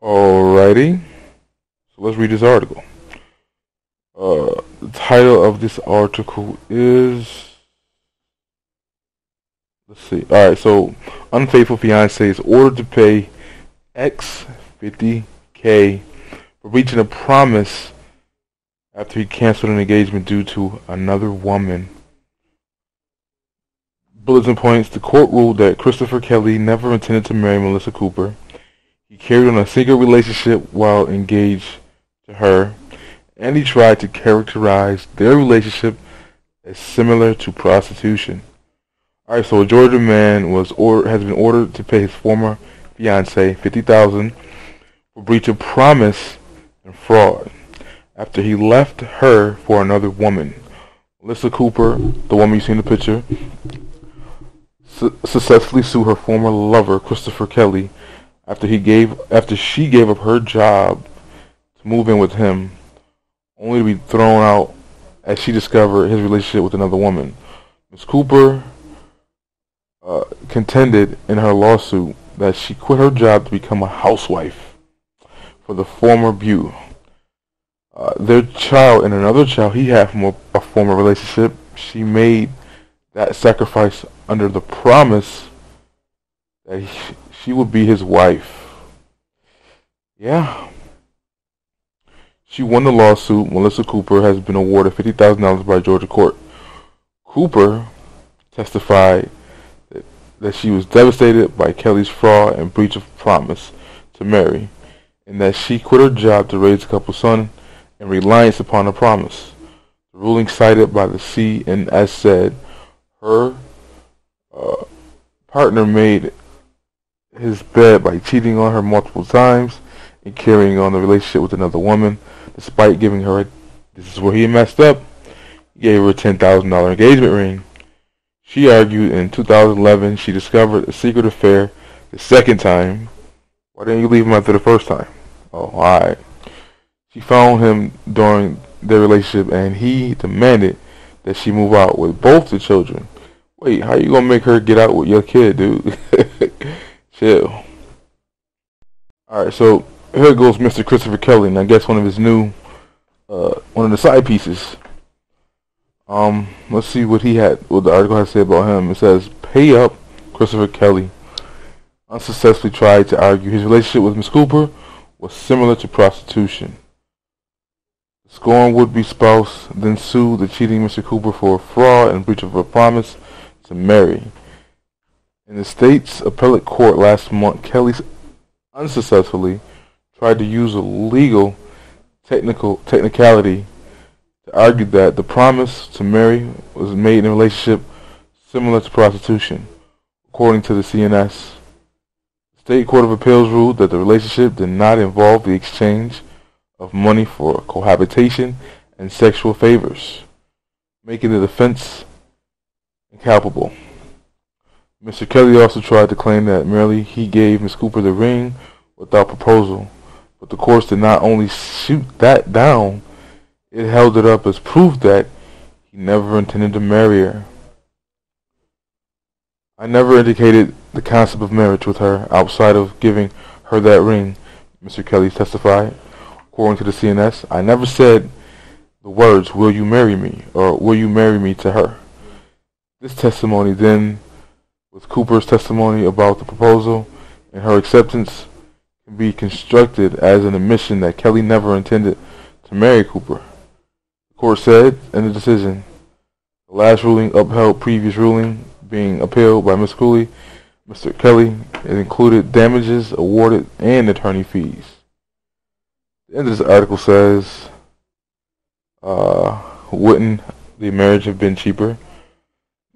Alrighty, so let's read this article. The title of this article is, let's see. Alright, so unfaithful fiance is ordered to pay X 50K for breaching a promise after he canceled an engagement due to another woman. Bulletin points: the court ruled that Christopher Kelly never intended to marry Melissa Cooper. He carried on a secret relationship while engaged to her, and he tried to characterize their relationship as similar to prostitution. Alright, so a Georgia man has been ordered to pay his former fiancee $50,000 for breach of promise and fraud after he left her for another woman. Melissa Cooper, the woman you see in the picture, successfully sued her former lover Christopher Kelly after she gave up her job to move in with him, only to be thrown out as she discovered his relationship with another woman. Ms. Cooper contended in her lawsuit that she quit her job to become a housewife for the former beau. Their child and another child he had from a former relationship. She made that sacrifice under the promise that she would be his wife. Yeah. She won the lawsuit. Melissa Cooper has been awarded $50,000 by a Georgia court. Cooper testified that she was devastated by Kelly's fraud and breach of promise to marry, and that she quit her job to raise the couple's son in reliance upon a promise. The ruling cited by the CNS said her partner made his bed by cheating on her multiple times and carrying on the relationship with another woman, despite giving her this is where he messed up. He gave her a $10,000 engagement ring. She argued in 2011 she discovered a secret affair the second time. Why didn't you leave him after the first time? Oh, alright. She found him during their relationship and he demanded that she move out with both the children. Wait, how you gonna make her get out with your kid, dude? Chill. Alright, so here goes Mr. Christopher Kelly, and I guess one of his new, one of the side pieces. Let's see what the article has to say about him. It says, pay up. Christopher Kelly unsuccessfully tried to argue his relationship with Ms. Cooper was similar to prostitution. The scorned would-be spouse then sued the cheating Mr. Cooper for fraud and breach of a promise to marry. In the state's appellate court last month, Kelly unsuccessfully tried to use a legal technicality to argue that the promise to marry was made in a relationship similar to prostitution. According to the CNS, the State Court of Appeals ruled that the relationship did not involve the exchange of money for cohabitation and sexual favors, making the defense incalpable. Mr. Kelly also tried to claim that merely he gave Ms. Cooper the ring without proposal, but the courts did not only shoot that down, it held it up as proof that he never intended to marry her. I never indicated the concept of marriage with her outside of giving her that ring, Mr. Kelly testified. According to the CNS, I never said the words, will you marry me, or will you marry me to her. This testimony then, with Cooper's testimony about the proposal and her acceptance, can be constructed as an admission that Kelly never intended to marry Cooper. The court said in the decision, the last ruling upheld previous ruling being appealed by Ms. Cooley. Mr. Kelly, it included damages awarded and attorney fees. The end of this article says, wouldn't the marriage have been cheaper?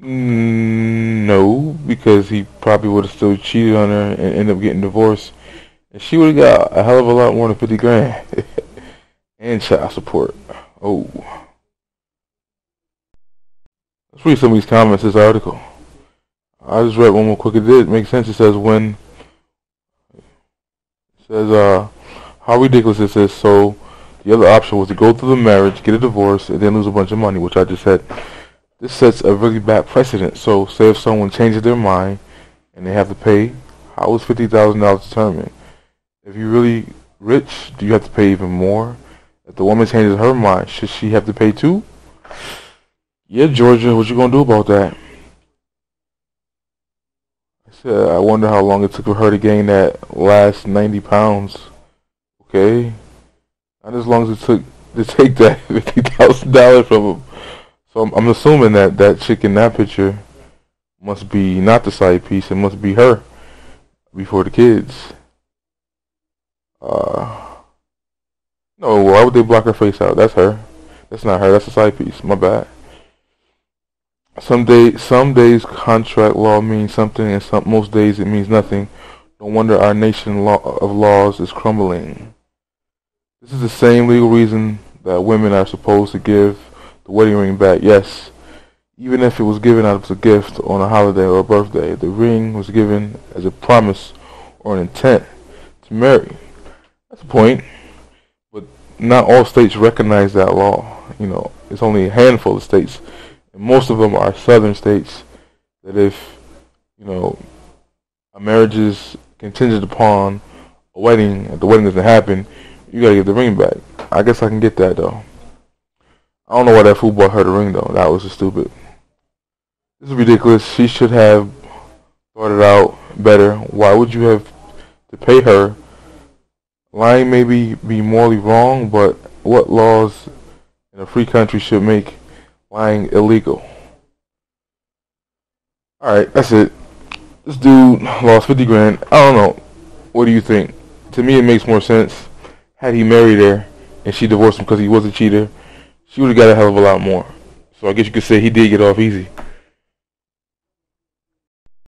No, because he probably would have still cheated on her and ended up getting divorced. And she would have got a hell of a lot more than 50 grand. And child support. Oh. Let's read some of these comments in this article. I just read one more quick. It did make sense. It says how ridiculous is this? So the other option was to go through the marriage, get a divorce, and then lose a bunch of money, which I just said. This sets a really bad precedent. So say if someone changes their mind and they have to pay, how is $50,000 determined? If you're really rich, do you have to pay even more? If the woman changes her mind, should she have to pay too? Yeah, Georgia, what you gonna do about that? I said, I wonder how long it took for her to gain that last 90 pounds. Okay? Not as long as it took to take that $50,000 from him. So I'm assuming that that chick in that picture must be not the side piece. It must be her before the kids. No, why would they block her face out? That's her. That's not her. That's a side piece. My bad. Some days contract law means something, and most days it means nothing. No wonder our nation of laws is crumbling. This is the same legal reason that women are supposed to give the wedding ring back. Yes, even if it was given out as a gift on a holiday or a birthday, the ring was given as a promise or an intent to marry. That's the point. But not all states recognize that law. It's only a handful of states. And most of them are southern states that if, a marriage is contingent upon a wedding, if the wedding doesn't happen, you gotta give the ring back. I guess I can get that though. I don't know why that fool bought her the ring though. That was just stupid. This is ridiculous. She should have thought it out better. Why would you have to pay her? Lying may be morally wrong, but what laws in a free country should make lying illegal? Alright, that's it. This dude lost 50 grand. I don't know. What do you think? To me, it makes more sense. Had he married her and she divorced him because he was a cheater, she would have got a hell of a lot more. So I guess you could say he did get off easy.